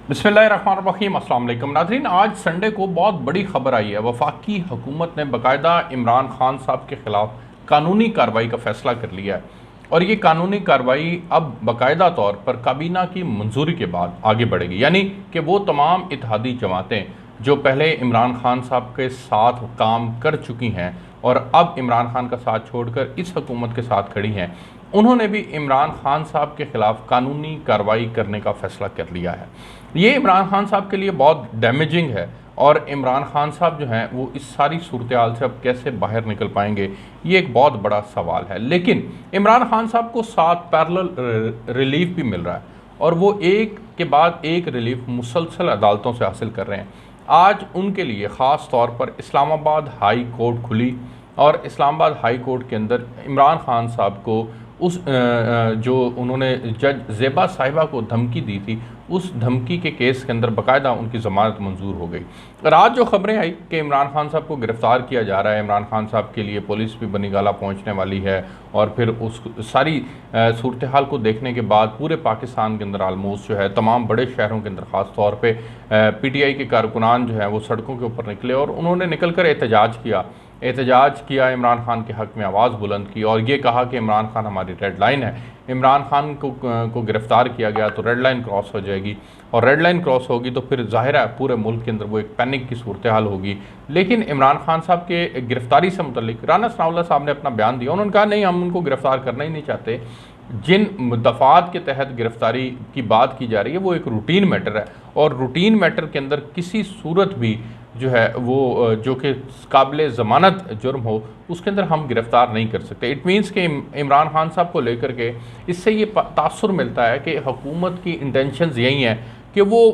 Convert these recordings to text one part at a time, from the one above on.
बिस्मिल्लाहिर्रहमानिर्रहीम, अस्सलाम वालेकुम नाज़रीन। आज संडे को बहुत बड़ी खबर आई है। वफाकी हुकूमत ने बाकायदा इमरान खान साहब के ख़िलाफ़ कानूनी कार्रवाई का फ़ैसला कर लिया है और ये कानूनी कार्रवाई अब बाकायदा तौर पर काबीना की मंजूरी के बाद आगे बढ़ेगी। यानी कि वो तमाम इत्तेहादी जमातें जो पहले इमरान खान साहब के साथ काम कर चुकी हैं और अब इमरान खान का साथ छोड़कर इस हुकूमत के साथ खड़ी हैं, उन्होंने भी इमरान खान साहब के ख़िलाफ़ कानूनी कार्रवाई करने का फ़ैसला कर लिया है। ये इमरान खान साहब के लिए बहुत डैमेजिंग है और इमरान खान साहब जो हैं वो इस सारी सूरत हाल से अब कैसे बाहर निकल पाएंगे, ये एक बहुत बड़ा सवाल है। लेकिन इमरान खान साहब को साथ पैरेलल रिलीफ भी मिल रहा है और वो एक के बाद एक रिलीफ मुसलसल अदालतों से हासिल कर रहे हैं। आज उनके लिए ख़ास तौर पर इस्लामाबाद हाई कोर्ट खुली और इस्लामाबाद हाई कोर्ट के अंदर इमरान खान साहब को जो उन्होंने जज ज़ेबा साहिबा को धमकी दी थी, उस धमकी के केस के अंदर बाकायदा उनकी ज़मानत मंजूर हो गई। और आज जो खबरें आई कि इमरान खान साहब को गिरफ़्तार किया जा रहा है, इमरान खान साहब के लिए पुलिस भी बनीगाला पहुंचने वाली है और फिर उस सारी सूरत हाल को देखने के बाद पूरे पाकिस्तान के अंदर आलमोस्ट जो है तमाम बड़े शहरों के अंदर ख़ास तौर पर PTI के कारकुनान जो हैं वो सड़कों के ऊपर निकले और उन्होंने निकल कर एहतजाज किया, इमरान खान के हक़ में आवाज़ बुलंद की और ये कहा कि इमरान खान हमारी रेड लाइन है। इमरान खान को गिरफ़्तार किया गया तो रेड लाइन क्रॉस हो जाएगी और रेड लाइन क्रॉस होगी तो फिर ज़ाहिर है पूरे मुल्क के अंदर वो एक पैनिक की सूरत हाल होगी। लेकिन इमरान खान साहब के गिरफ़्तारी से मुतल्लिक राना सनाउल्लाह साहब ने अपना बयान दिया। उन्होंने कहा नहीं, हम उनको गिरफ़्तार करना ही नहीं चाहते। जिन दफ़ात के तहत गिरफ़्तारी की बात की जा रही है वो एक रूटीन मैटर है और रूटीन मैटर के अंदर किसी सूरत भी जो है वो जो कि काबिल ज़मानत जुर्म हो उसके अंदर हम गिरफ़्तार नहीं कर सकते। इट मीन्स कि इमरान खान साहब को लेकर के इससे ये तासुर मिलता है कि हुकूमत की इंटेंशंस यही हैं कि वो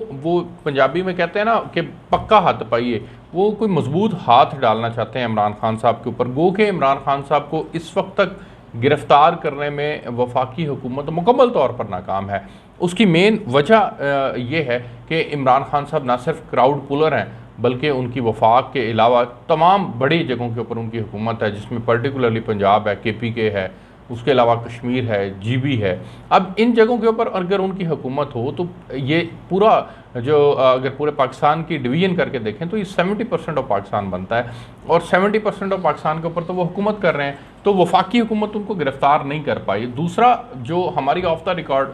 पंजाबी में कहते हैं ना कि पक्का हाथ पाइए, वो कोई मजबूत हाथ डालना चाहते हैं इमरान खान साहब के ऊपर। गो के इमरान खान साहब को इस वक्त तक गिरफ़्तार करने में वफाकी हुकूमत मुकम्मल तौर पर नाकाम है। उसकी मेन वजह यह है कि इमरान खान साहब ना सिर्फ क्राउड पुलर हैं बल्कि उनकी वफाक के अलावा तमाम बड़ी जगहों के ऊपर उनकी हुकूमत है, जिसमें पर्टिकुलरली पंजाब है, KPK है, उसके अलावा कश्मीर है, GB है। अब इन जगहों के ऊपर अगर उनकी हुकूमत हो तो ये पूरा जो अगर पूरे पाकिस्तान की डिवीज़न करके देखें तो ये 70% ऑफ पाकिस्तान बनता है और 70% ऑफ पाकिस्तान के ऊपर तो वो हुकूमत कर रहे हैं, तो वफाकी हुकूमत उनको गिरफ़्तार नहीं कर पाई। दूसरा, जो हमारी ऑफ द रिकॉर्ड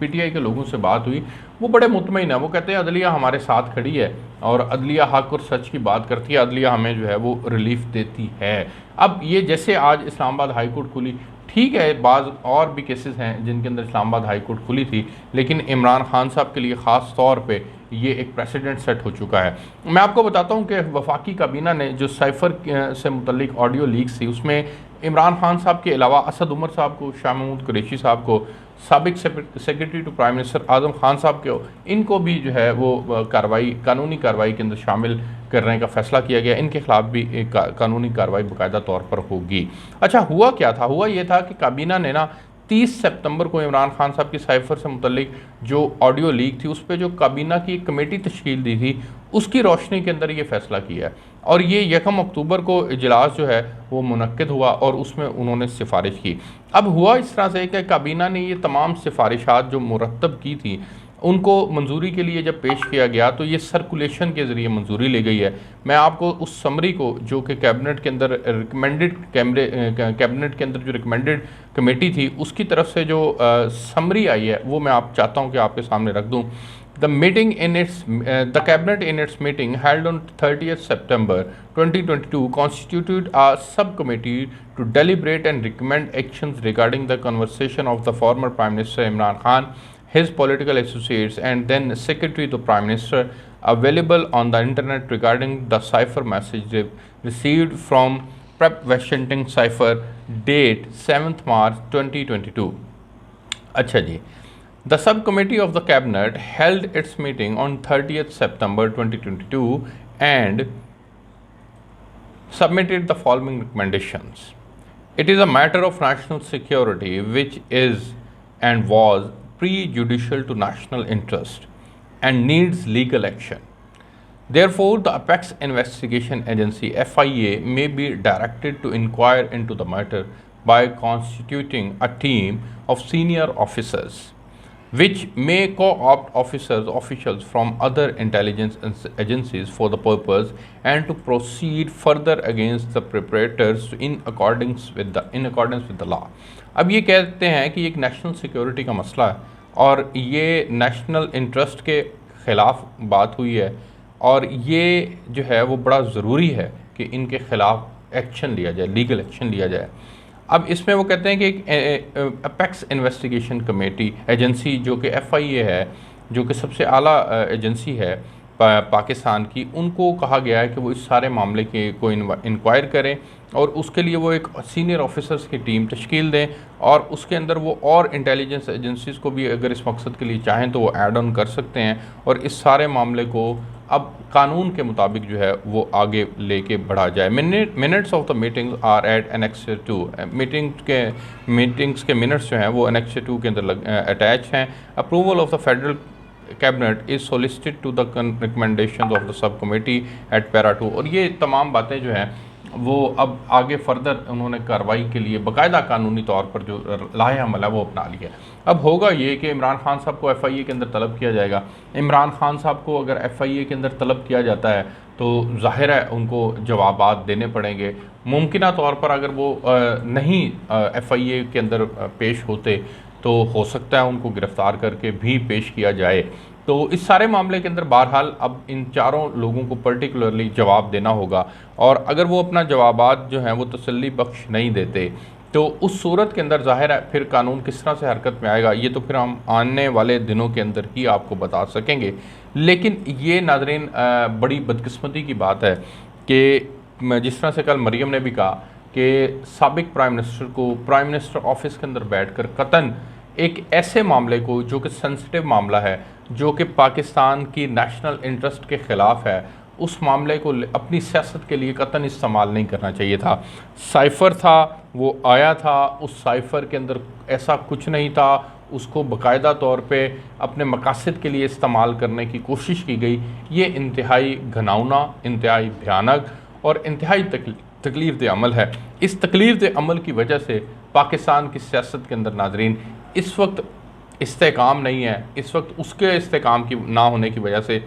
PTI के लोगों से बात हुई वो बड़े मुतमईन है। वो कहते हैं अदलिया हमारे साथ खड़ी है और अदलिया हक और सच की बात करती है, अदलिया हमें जो है वो रिलीफ देती है। अब ये जैसे आज इस्लामाबाद हाई कोर्ट खुली, ठीक है, बाज़ और भी केसेस हैं जिनके अंदर इस्लामाबाद हाई कोर्ट खुली थी, लेकिन इमरान खान साहब के लिए ख़ास तौर पे ये एक प्रेसिडेंट सेट हो चुका है। मैं आपको बताता हूँ कि वफाकी काबीना ने जो साइफ़र से मुतल्लिक ऑडियो लीक्स थी उसमें इमरान खान साहब के अलावा असद उमर साहब को, शाह महमूद कुरैशी साहब को, साबिक secretary to prime minister Azam Khan साहब को, इनको भी जो है वो कानूनी कार्रवाई के अंदर शामिल करने का फ़ैसला किया गया। इनके ख़िलाफ़ भी एक कानूनी कार्रवाई बाकायदा तौर पर होगी। अच्छा, हुआ क्या था? हुआ ये था कि काबीना ने ना 30 सितंबर को इमरान खान साहब की साइफ़र से मुतल्लिक जो ऑडियो लीक थी उस पर जो काबीना की एक कमेटी तश्कील दी थी उसकी रोशनी के अंदर ये फ़ैसला किया है और ये 1 अक्टूबर को इजलास जो है वो मुनक्किद हुआ और उसमें उन्होंने सिफारिश की। अब हुआ इस तरह से कि काबीना ने ये तमाम सिफारिशात जो मुरतब की थी उनको मंजूरी के लिए जब पेश किया गया तो ये सर्कुलेशन के ज़रिए मंजूरी ली गई है। मैं आपको उस समरी को जो कि कैबिनेट के अंदर कैबिनेट के अंदर जो रिकमेंडेड कमेटी थी उसकी तरफ से जो समरी आई है वो मैं आप चाहता हूँ कि आपके सामने रख दूँ। The cabinet in its meeting held on 30th September 2022 constituted a subcommittee to deliberate and recommend actions regarding the conversation of the former Prime Minister Imran Khan, his political associates and then Secretary to Prime Minister, available on the internet regarding the cipher message they received from Prep Washington cipher date 7th March 2022। अच्छा जी, The subcommittee of the cabinet held its meeting on 30th September 2022 and submitted the following recommendations. It is a matter of national security which is and was prejudicial to national interest and needs legal action. Therefore, the Apex Investigation Agency FIA may be directed to inquire into the matter by constituting a team of senior officers. which may co-opt officials from other intelligence agencies for the purpose and to proceed further against the perpetrators in accordance with the law। अब ये कहते हैं कि एक national security का मसला है और ये नेशनल इंटरेस्ट के ख़िलाफ़ बात हुई है और ये जो है वो बड़ा ज़रूरी है कि इनके ख़िलाफ़ एक्शन लिया जाए, लीगल एक्शन लिया जाए। अब इसमें वो कहते हैं कि एक अपेक्स इन्वेस्टिगेशन कमेटी एजेंसी जो कि FIA है, जो कि सबसे आला एजेंसी है पाकिस्तान की, उनको कहा गया है कि वो इस सारे मामले के को इंक्वायर करें और उसके लिए वो एक सीनियर ऑफिसर्स की टीम तश्कील दें और उसके अंदर वो और इंटेलिजेंस एजेंसीज़ को भी अगर इस मकसद के लिए चाहें तो वो ऐड ऑन कर सकते हैं और इस सारे मामले को अब कानून के मुताबिक जो है वो आगे लेके बढ़ा जाए। Minutes of the meetings are at annex 2। Meetings के मिनट्स जो हैं वो एनेक्स 2 के अंदर अटैच हैं। Approval of the federal cabinet is solicited to the recommendation of the sub committee at para 2। और ये तमाम बातें जो हैं वो अब आगे फर्दर उन्होंने कार्रवाई के लिए बाकायदा कानूनी तौर पर जो लाहे अमल है वो अपना लिया। अब होगा ये कि इमरान खान साहब को FIA के अंदर तलब किया जाएगा। इमरान खान साहब को अगर FIA के अंदर तलब किया जाता है तो ज़ाहिर है उनको जवाबात देने पड़ेंगे। मुमकिन तौर पर अगर वो नहीं FIA के अंदर पेश होते तो हो सकता है उनको गिरफ़्तार करके भी पेश किया जाए। तो इस सारे मामले के अंदर बहरहाल अब इन चारों लोगों को पर्टिकुलरली जवाब देना होगा और अगर वो अपना जवाबात जो हैं वो तसल्ली बख्श नहीं देते तो उस सूरत के अंदर ज़ाहिर है फिर कानून किस तरह से हरकत में आएगा ये तो फिर हम आने वाले दिनों के अंदर ही आपको बता सकेंगे। लेकिन ये नाज़रीन बड़ी बदकिस्मती की बात है कि जिस तरह से कल मरीम ने भी कहा कि साबिक प्राइम मिनिस्टर को प्राइम मिनिस्टर ऑफिस के अंदर बैठकर कतन एक ऐसे मामले को जो कि सेंसिटिव मामला है, जो कि पाकिस्तान की नेशनल इंटरेस्ट के ख़िलाफ़ है, उस मामले को अपनी सियासत के लिए कतन इस्तेमाल नहीं करना चाहिए था। साइफ़र था, वो आया था, उस साइफ़र के अंदर ऐसा कुछ नहीं था, उसको बाकायदा तौर पे अपने मकासद के लिए इस्तेमाल करने की कोशिश की गई। ये इंतहाई घिनौना, इंतहाई भयानक और इंतहाई तकलीफ़ दे अमल है। इस तकलीफ़ दे अमल की वजह से पाकिस्तान की सियासत के अंदर नाज़रीन इस वक्त इस्तेकाम नहीं है। इस वक्त उसके इस्तेकाम की ना होने की वजह से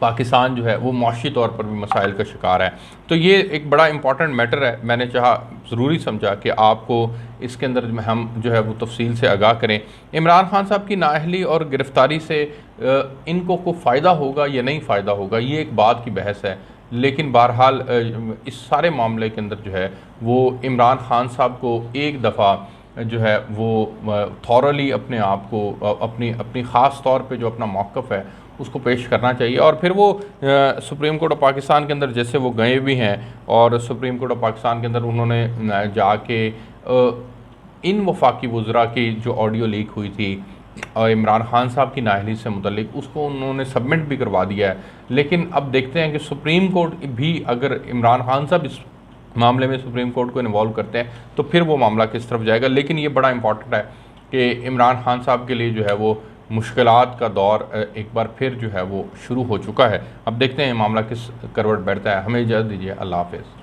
पाकिस्तान जो है वो माशी तौर पर भी मसाइल का शिकार है। तो ये एक बड़ा इंपॉर्टेंट मैटर है, मैंने ज़रूरी समझा कि आपको इसके अंदर हम जो है वो तफसील से आगाह करें। इमरान खान साहब की नाअहली और गिरफ़्तारी से इनको को फ़ायदा होगा या नहीं फ़ायदा होगा ये एक बात की बहस है, लेकिन बहरहाल इस सारे मामले के अंदर जो है वो इमरान खान साहब को एक दफ़ा जो है वो थॉरली अपने आप को अपनी ख़ास तौर पे जो अपना मौक़िफ़ है उसको पेश करना चाहिए। और फिर वो सुप्रीम कोर्ट ऑफ पाकिस्तान के अंदर जैसे वो गए भी हैं और सुप्रीम कोर्ट ऑफ पाकिस्तान के अंदर उन्होंने जाके इन वफाकी वज़रा की जो ऑडियो लीक हुई थी और इमरान खान साहब की नाअहली से मुतल्लिक, उसको उन्होंने सबमिट भी करवा दिया है। लेकिन अब देखते हैं कि सुप्रीम कोर्ट भी अगर इमरान खान साहब इस मामले में सुप्रीम कोर्ट को इन्वॉल्व करते हैं तो फिर वो मामला किस तरफ जाएगा। लेकिन ये बड़ा इंपॉर्टेंट है कि इमरान खान साहब के लिए जो है वो मुश्किलात का दौर एक बार फिर जो है वो शुरू हो चुका है। अब देखते हैं मामला किस करवट बैठता है। हमें इजाज़त दीजिए, अल्लाह हाफ़िज़।